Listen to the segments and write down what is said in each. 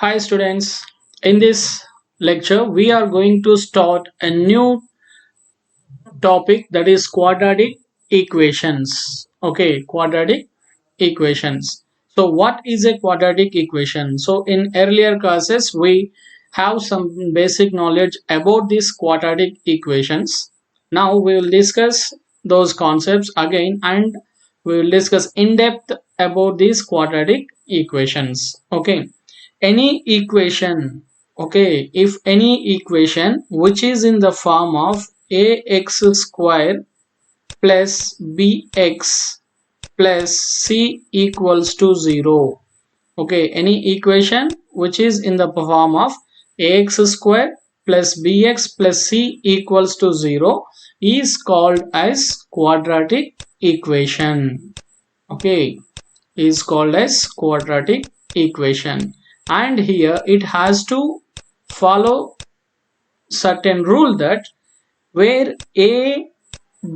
Hi students, in this lecture we are going to start a new topic, that is quadratic equations. Okay, quadratic equations. So what is a quadratic equation? So in earlier classes we have some basic knowledge about these quadratic equations. Now we will discuss those concepts again, and we will discuss in depth about these quadratic equations. Okay, any equation, okay, if any equation which is in the form of ax square plus bx plus c equals to 0. Okay, any equation which is in the form of ax square plus bx plus c equals to 0 is called as quadratic equation. Okay, is called as quadratic equation, and here it has to follow certain rule that where a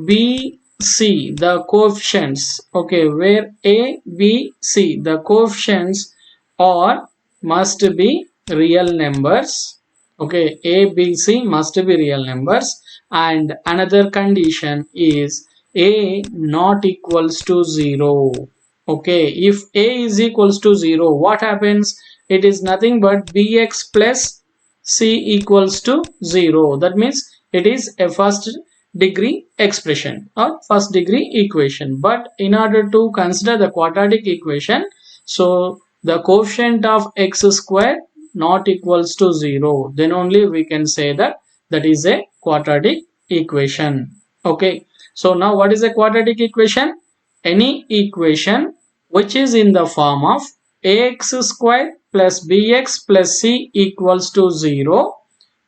b c the coefficients, okay, where a b c the coefficients are must be real numbers. Okay, a b c must be real numbers, and another condition is a not equals to 0. Okay, if a is equals to 0, what happens? It is nothing but bx plus c equals to 0. That means it is a first degree expression or first degree equation. But in order to consider the quadratic equation, so the coefficient of x square not equals to 0, then only we can say that that is a quadratic equation. Okay, so now what is a quadratic equation? Any equation which is in the form of ax square plus bx plus c equals to 0,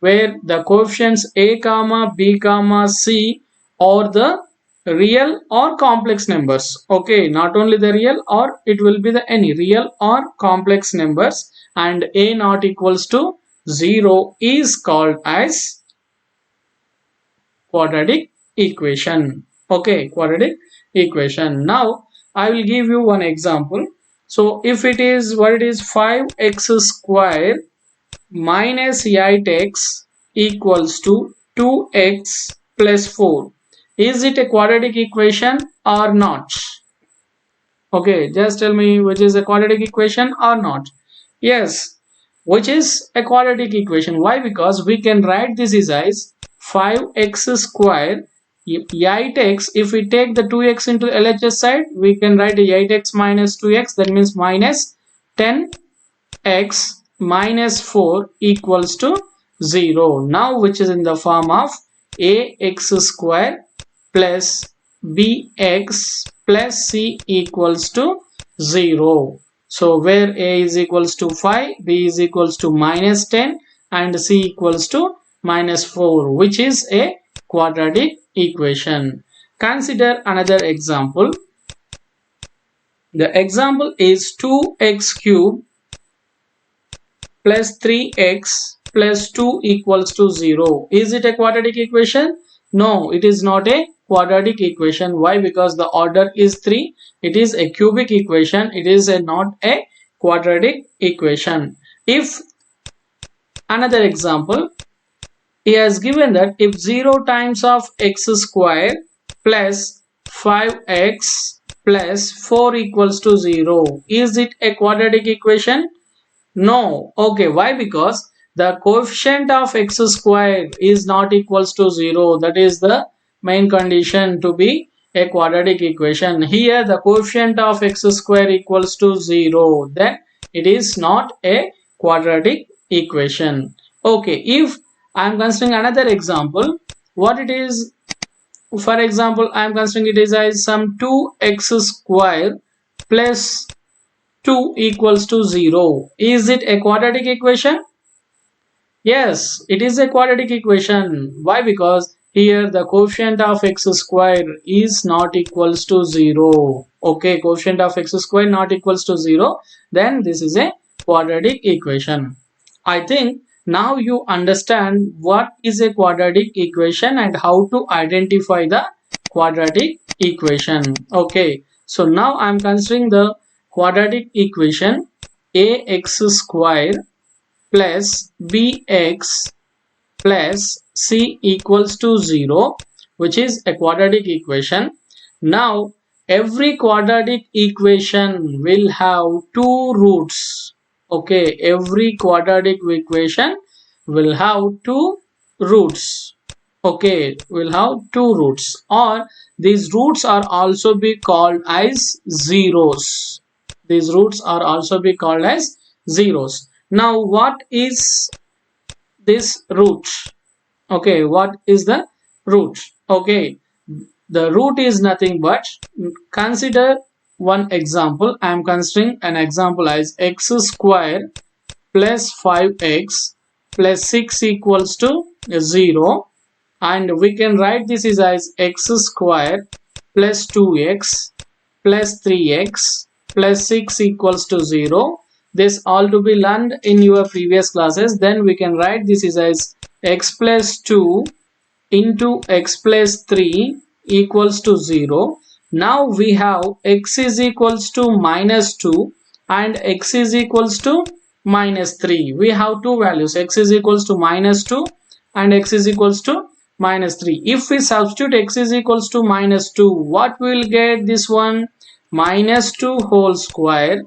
where the coefficients a comma b comma c are the real or complex numbers. Okay, not only the real, or it will be the any real or complex numbers, and a not equals to 0 is called as quadratic equation. Okay, quadratic equation. Now I will give you one example. So if it is, what it is, 5x square minus 8x equals to 2x plus 4. Is it a quadratic equation or not? Okay, just tell me which is a quadratic equation or not. Yes, which is a quadratic equation. Why? Because we can write this as 5x square 8x. If we take the 2x into LHS side, we can write 8x minus 2x, that means minus 10x minus 4 equals to 0. Now which is in the form of ax square plus bx plus c equals to 0. So where a is equals to 5, b is equals to minus 10, and c equals to minus 4, which is a quadratic equation. Consider another example. The example is 2x cube plus 3x plus 2 equals to 0. Is it a quadratic equation? No, it is not a quadratic equation. Why? Because the order is 3. It is a cubic equation. It is not a quadratic equation. If another example, he has given that if 0 times of x square plus 5x plus 4 equals to 0, is it a quadratic equation? No. Okay, why? Because the coefficient of x square is not equals to 0. That is the main condition to be a quadratic equation. Here the coefficient of x square equals to 0, then it is not a quadratic equation. Okay, if I am considering another example, what it is, for example, I am considering it is as some 2x square plus 2 equals to 0. Is it a quadratic equation? Yes, it is a quadratic equation. Why? Because here the coefficient of x square is not equals to 0. Okay, coefficient of x square not equals to 0, then this is a quadratic equation. I think now you understand what is a quadratic equation and how to identify the quadratic equation. Okay, so now I am considering the quadratic equation ax square plus bx plus c equals to 0, which is a quadratic equation. Now every quadratic equation will have two roots. Okay, every quadratic equation will have two roots. Okay, will have two roots, or these roots are also be called as zeros. These roots are also be called as zeros. Now what is this root? Okay, what is the root? Okay, the root is nothing but, consider one example. I am considering an example as x square plus 5x plus 6 equals to 0, and we can write this is as x square plus 2x plus 3x plus 6 equals to 0. This all to be learned in your previous classes. Then we can write this is as x plus 2 into x plus 3 equals to 0. Now we have x is equals to minus 2 and x is equals to minus 3. We have two values, x is equals to minus 2 and x is equals to minus 3. If we substitute x is equals to minus 2, what we will get? This one, minus 2 whole square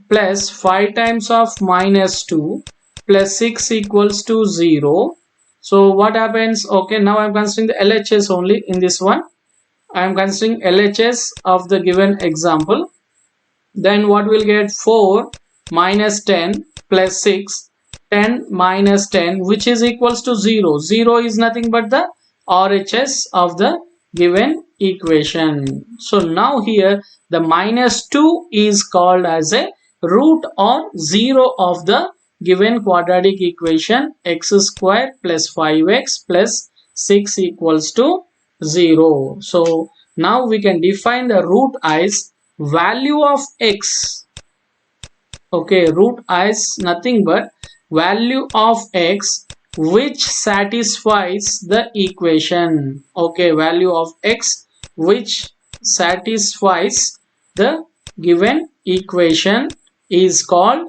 plus 5 times of minus 2 plus 6 equals to 0. So what happens? Okay, now I'm considering the LHS only in this one. I am considering LHS of the given example. Then what will get? 4 minus 10 plus 6, 10 minus 10, which is equals to 0. 0 is nothing but the RHS of the given equation. So now here the minus 2 is called as a root or 0 of the given quadratic equation, x square plus 5x plus 6 equals to 0. So now we can define the root as value of x. Okay, root as nothing but value of x which satisfies the equation. Okay, value of x which satisfies the given equation is called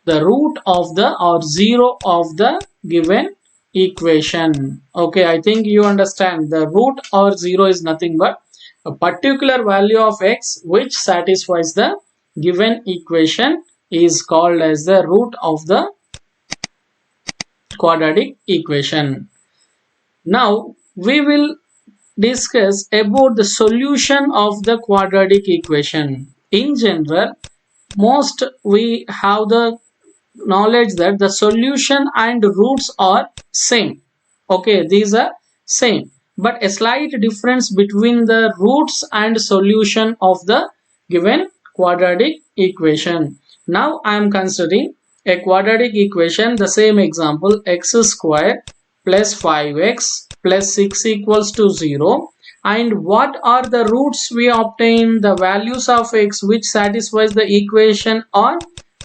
the root of the or 0 of the given equation. Okay, I think you understand. The root or 0 is nothing but a particular value of x which satisfies the given equation is called as the root of the quadratic equation. Now we will discuss about the solution of the quadratic equation. In general, most we have the knowledge that the solution and roots are same. Okay, these are same, but a slight difference between the roots and solution of the given quadratic equation. Now I am considering a quadratic equation, the same example, x square plus 5x plus 6 equals to 0. And what are the roots we obtain? The values of x which satisfies the equation are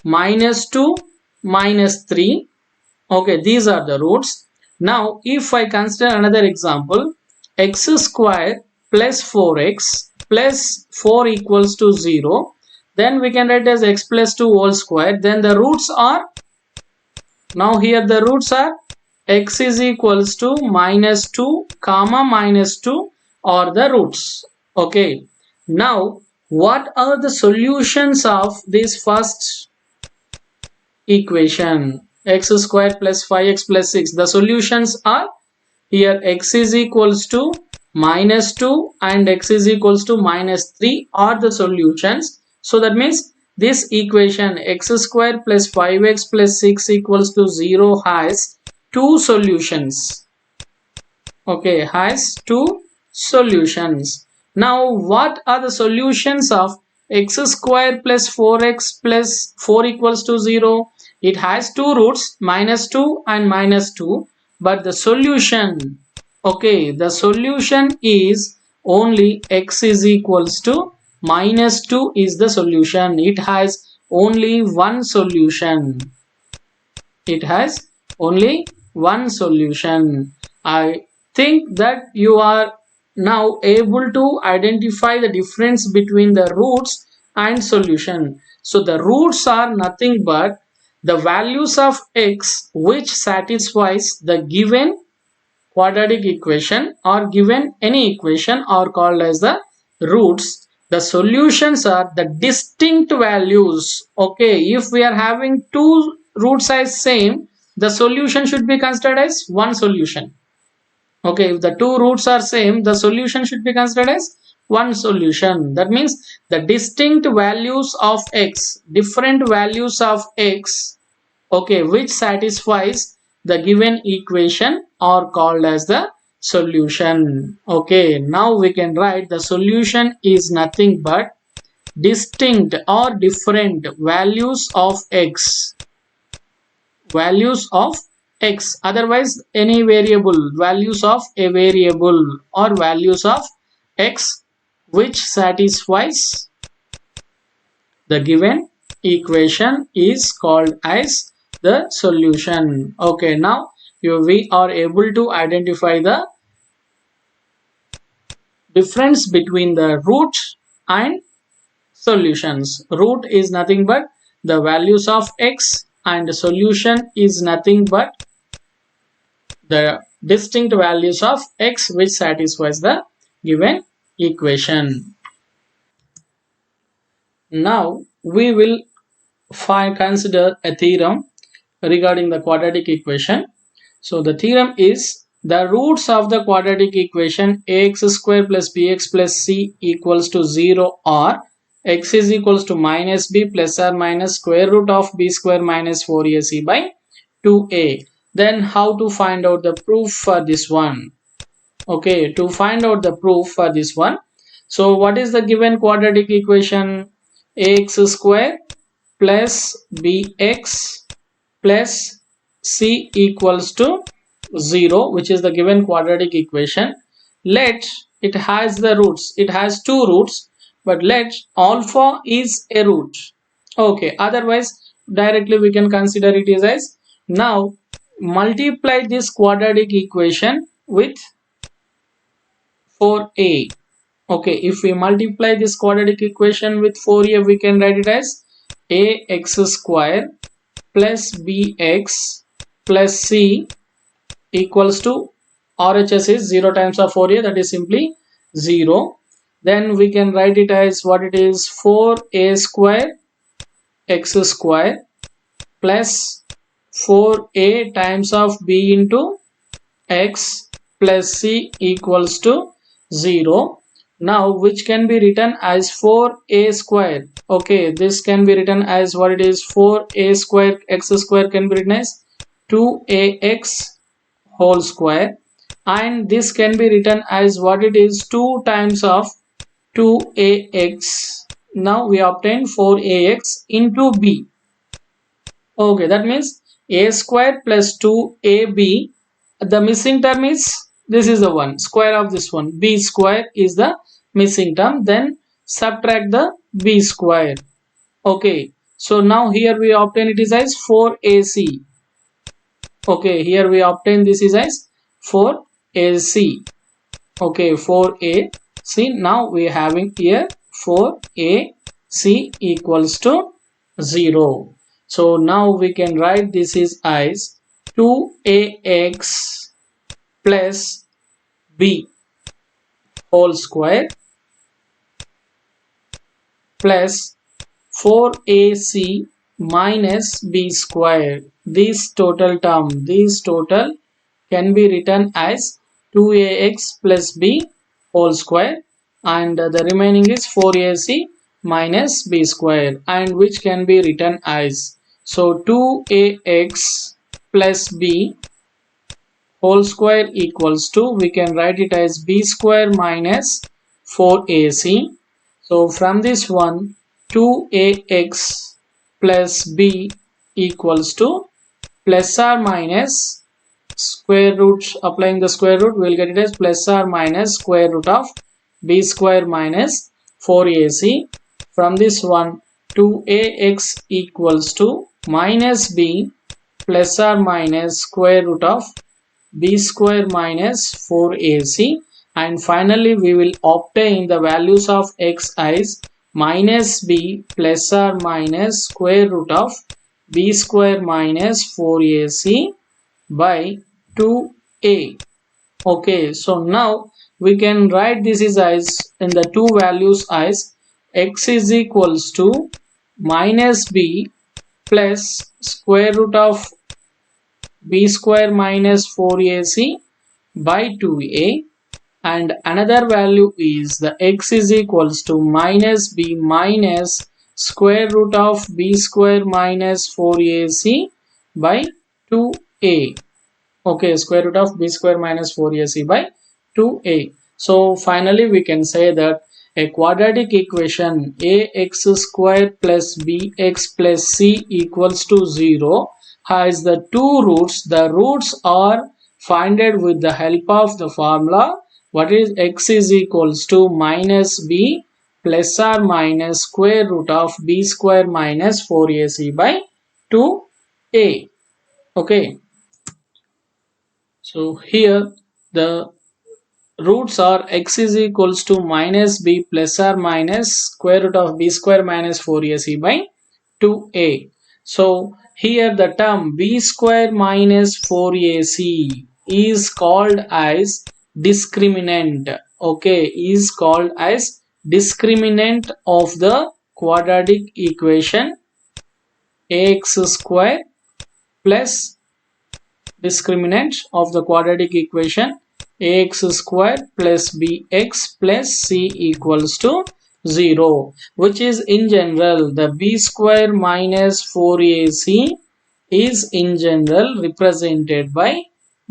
minus 2, minus 3. Okay, these are the roots. Now if I consider another example, x square plus 4x plus 4 equals to 0, then we can write as x plus 2 whole square. Then the roots are, now here the roots are x is equals to minus 2 comma minus 2 are the roots. Okay, now what are the solutions of this first equation, x square plus 5x plus 6? The solutions are, here x is equals to minus 2 and x is equals to minus 3 are the solutions. So that means this equation x square plus 5x plus 6 equals to 0 has two solutions. Okay, has two solutions. Now what are the solutions of x square plus 4x plus 4 equals to 0? It has two roots, minus 2 and minus 2, but the solution, okay, the solution is only x is equals to minus 2 is the solution. It has only one solution. It has only one solution. I think that you are now able to identify the difference between the roots and solution. So the roots are nothing but the values of x which satisfies the given quadratic equation or given any equation are called as the roots. The solutions are the distinct values. Okay, if we are having two root size same, the solution should be considered as one solution. Okay, if the two roots are same, the solution should be considered as one solution. That means the distinct values of x, different values of x, okay, which satisfies the given equation are called as the solution. Okay, now we can write the solution is nothing but distinct or different values of x, values of x, otherwise any variable, values of a variable or values of x which satisfies the given equation is called as the solution. Okay, now we are able to identify the difference between the root and solutions. Root is nothing but the values of x and solution is nothing but the distinct values of x which satisfies the given equation. Now we will consider a theorem regarding the quadratic equation. So the theorem is the roots of the quadratic equation ax square plus bx plus c equals to 0 or x is equals to minus b plus or minus square root of b square minus 4ac by 2a. Then how to find out the proof for this one? Okay, to find out the proof for this one, so what is the given quadratic equation? Ax square plus bx plus c equals to 0, which is the given quadratic equation. Let it has the roots, it has two roots, but let alpha is a root. Okay, otherwise directly we can consider it as now multiply this quadratic equation with 4a. Okay, if we multiply this quadratic equation with 4a, we can write it as ax square plus bx plus c equals to RHS is 0 times of 4a, that is simply 0. Then we can write it as what it is, 4a square x square plus 4a times of b into x plus c equals to 0. Now which can be written as 4a square. Okay, this can be written as what it is, 4a square x square can be written as 2ax whole square, and this can be written as what it is, 2 times of 2ax. Now we obtain 4ax into b. Okay, that means a square plus 2ab, the missing term is, this is the one, square of this one, b square is the missing term, then subtract the b square. Okay, so now here we obtain it is as 4ac. Okay, here we obtain this is as 4ac. Okay, 4ac. Now we are having here 4ac equals to 0. So now we can write this is as 2ax plus b whole square plus 4ac minus b square. This total term, this total can be written as 2ax plus b whole square, and the remaining is 4ac minus b square, and which can be written as, so 2ax plus b whole square equals to, we can write it as b square minus 4ac. So from this one, 2ax plus b equals to plus or minus square root, applying the square root we will get it as plus or minus square root of b square minus 4ac. From this one, 2ax equals to minus b plus or minus square root of b square minus 4ac, and finally we will obtain the values of x as minus b plus or minus square root of b square minus 4ac by 2a. Okay, so now we can write this is as in the two values as x is equals to minus b plus square root of b square minus 4ac by 2a, and another value is the x is equals to minus b minus square root of b square minus 4ac by 2a. Okay, square root of b square minus 4ac by 2a. So finally we can say that a quadratic equation ax square plus bx plus c equals to 0 has the two roots. The roots are founded with the help of the formula. What is x is equals to minus b plus or minus square root of b square minus 4ac by 2a. Okay. So here the roots are x is equals to minus b plus or minus square root of b square minus 4ac by 2a. So here the term b square minus 4ac is called as discriminant. Okay, is called as discriminant of the quadratic equation ax square plus discriminant of the quadratic equation ax square plus bx plus c equals to 0, which is in general the b square minus 4ac is in general represented by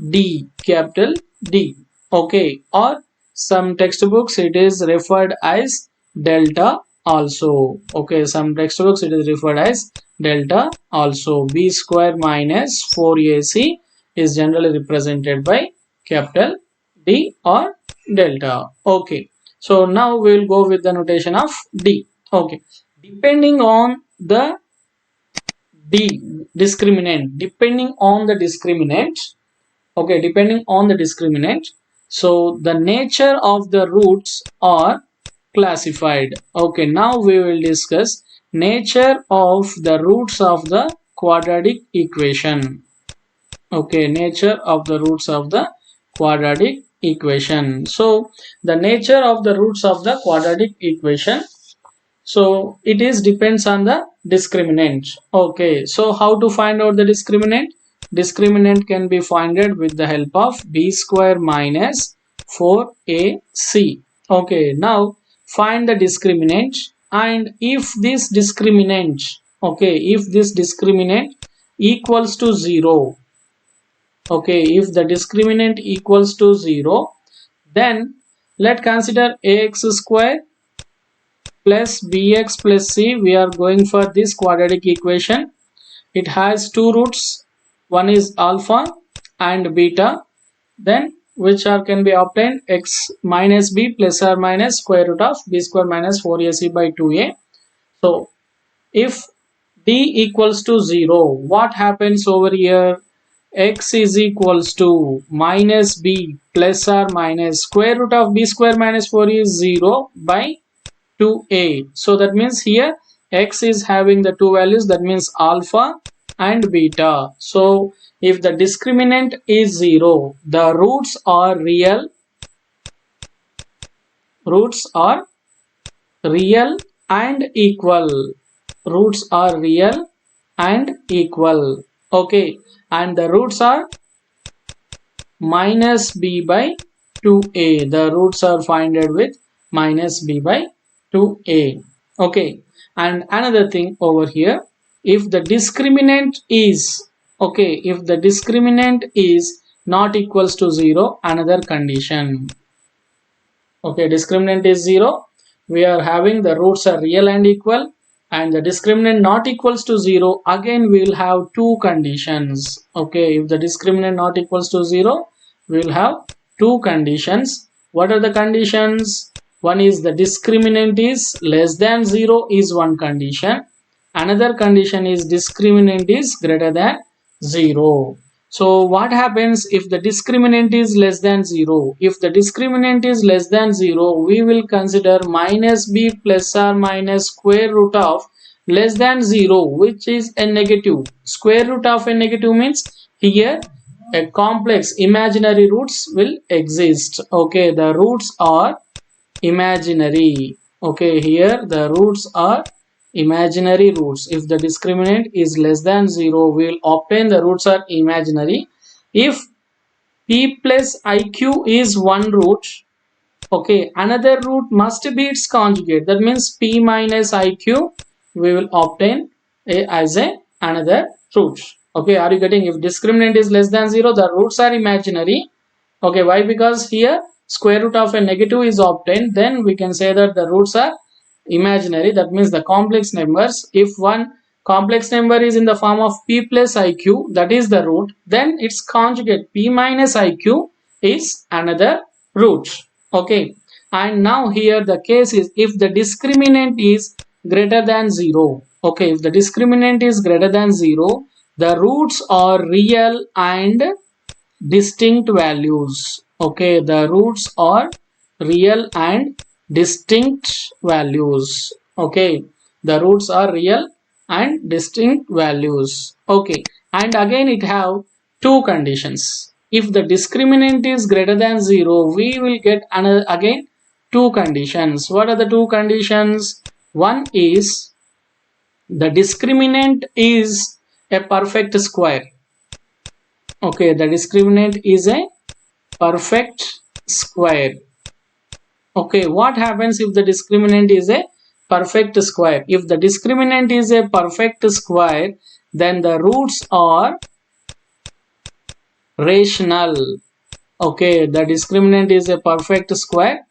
d, capital D. Okay, or some textbooks it is referred as delta also. Okay, some textbooks it is referred as delta also. B square minus 4ac is generally represented by capital D or delta. Okay, so now we will go with the notation of D. Okay, depending on the discriminant, depending on the discriminant. Okay, depending on the discriminant, so the nature of the roots are classified. Okay, now we will discuss nature of the roots of the quadratic equation. Okay, nature of the roots of the quadratic equation. So the nature of the roots of the quadratic equation, so it is depends on the discriminant. Okay, so how to find out the discriminant? Discriminant can be founded with the help of b square minus 4ac. Okay, now find the discriminant, and if this discriminant, okay, if this discriminant equals to 0, okay, if the discriminant equals to 0, then let's consider ax square plus bx plus c. We are going for this quadratic equation. It has two roots, one is alpha and beta, then which are can be obtained x minus b plus or minus square root of b square minus 4ac by 2a. So if d equals to 0, what happens over here? X is equals to minus b plus or minus square root of b square minus 4 is 0 by 2a. So that means here x is having the two values, that means alpha and beta. So if the discriminant is 0, the roots are real, roots are real and equal, roots are real and equal. Okay, and the roots are minus b by 2a. The roots are founded with minus b by 2a. Okay, and another thing over here, if the discriminant is, okay, if the discriminant is not equals to 0, another condition. Okay, discriminant is 0, we are having the roots are real and equal, and the discriminant not equals to 0, again we will have two conditions. Okay, if the discriminant not equals to 0, we will have two conditions. What are the conditions? One is the discriminant is less than 0 is one condition. Another condition is discriminant is greater than 0. So what happens if the discriminant is less than 0? If the discriminant is less than 0, we will consider minus b plus or minus square root of less than 0, which is a negative. Square root of a negative means here a complex imaginary roots will exist. Okay, the roots are imaginary. Okay, here the roots are imaginary roots. If the discriminant is less than 0, we will obtain the roots are imaginary. If p plus iq is one root, okay, another root must be its conjugate. That means p minus iq we will obtain as a another root. Okay, are you getting? If discriminant is less than 0, the roots are imaginary. Okay, why? Because here square root of a negative is obtained, then we can say that the roots are imaginary. That means the complex numbers, if one complex number is in the form of p plus iq, that is the root, then its conjugate p minus iq is another root. Okay, and now here the case is if the discriminant is greater than 0. Okay, if the discriminant is greater than 0, the roots are real and distinct values. Okay, the roots are real and distinct values. Okay, the roots are real and distinct values. Okay, and again it have two conditions. If the discriminant is greater than 0, we will get another again two conditions. What are the two conditions? One is the discriminant is a perfect square. Okay, the discriminant is a perfect square. Okay, what happens if the discriminant is a perfect square? If the discriminant is a perfect square, then the roots are rational. Okay, the discriminant is a perfect square,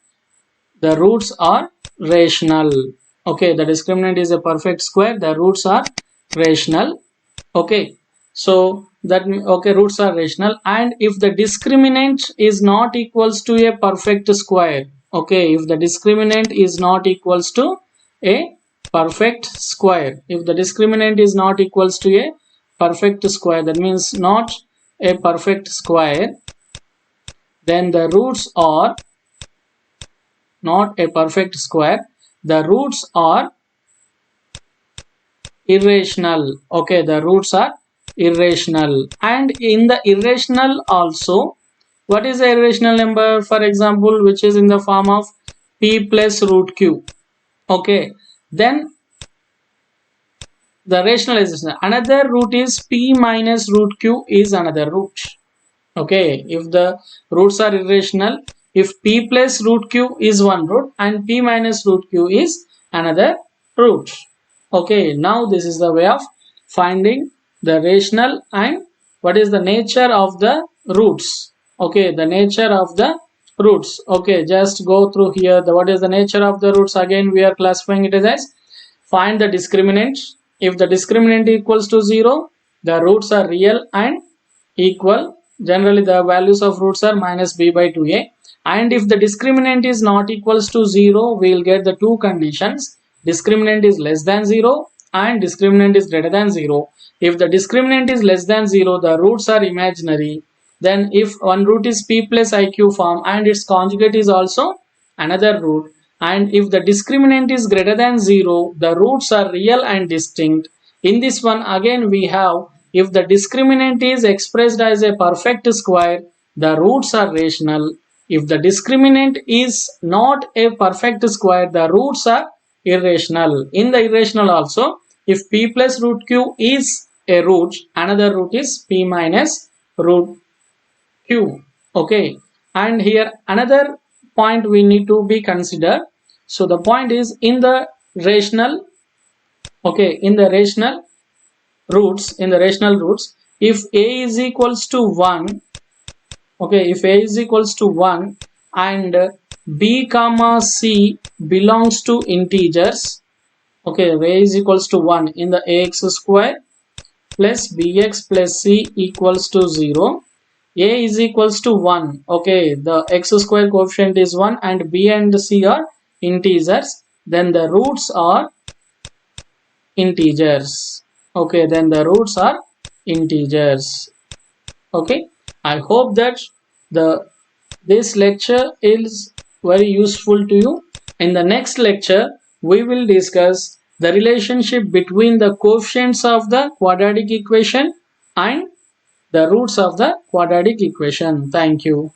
the roots are rational. Okay, the discriminant is a perfect square, the roots are rational. Okay, so that okay, roots are rational. And if the discriminant is not equals to a perfect square, okay, if the discriminant is not equals to a perfect square, if the discriminant is not equals to a perfect square, that means not a perfect square, then the roots are not a perfect square, the roots are irrational. Okay, the roots are irrational. And in the irrational also, what is the irrational number? For example, which is in the form of p plus root q. Okay, then the rationalization, another root is p minus root q is another root. Okay, if the roots are irrational, if p plus root q is one root and p minus root q is another root. Okay, now this is the way of finding the rational and what is the nature of the roots. Okay, the nature of the roots. Okay, just go through here. What is the nature of the roots? Again, we are classifying it as find the discriminant. If the discriminant equals to 0, the roots are real and equal. Generally, the values of roots are minus b by 2a. And if the discriminant is not equals to 0, we will get the two conditions. Discriminant is less than 0 and discriminant is greater than 0. If the discriminant is less than 0, the roots are imaginary. Then if one root is p plus iq form and its conjugate is also another root, and if the discriminant is greater than 0, the roots are real and distinct. In this one again we have, if the discriminant is expressed as a perfect square, the roots are rational. If the discriminant is not a perfect square, the roots are irrational. In the irrational also, if p plus root q is a root, another root is p minus root q. Okay, and here another point we need to be considered. So the point is in the rational, okay, in the rational roots, if a is equals to 1, okay, if a is equals to 1 and b comma c belongs to integers, okay, a is equals to 1 in the ax square plus bx plus c equals to 0, a is equals to 1, okay, the x square coefficient is 1 and b and c are integers, then the roots are integers. Okay, then the roots are integers. Okay, I hope that this lecture is very useful to you. In the next lecture we will discuss the relationship between the coefficients of the quadratic equation and the roots of the quadratic equation. Thank you.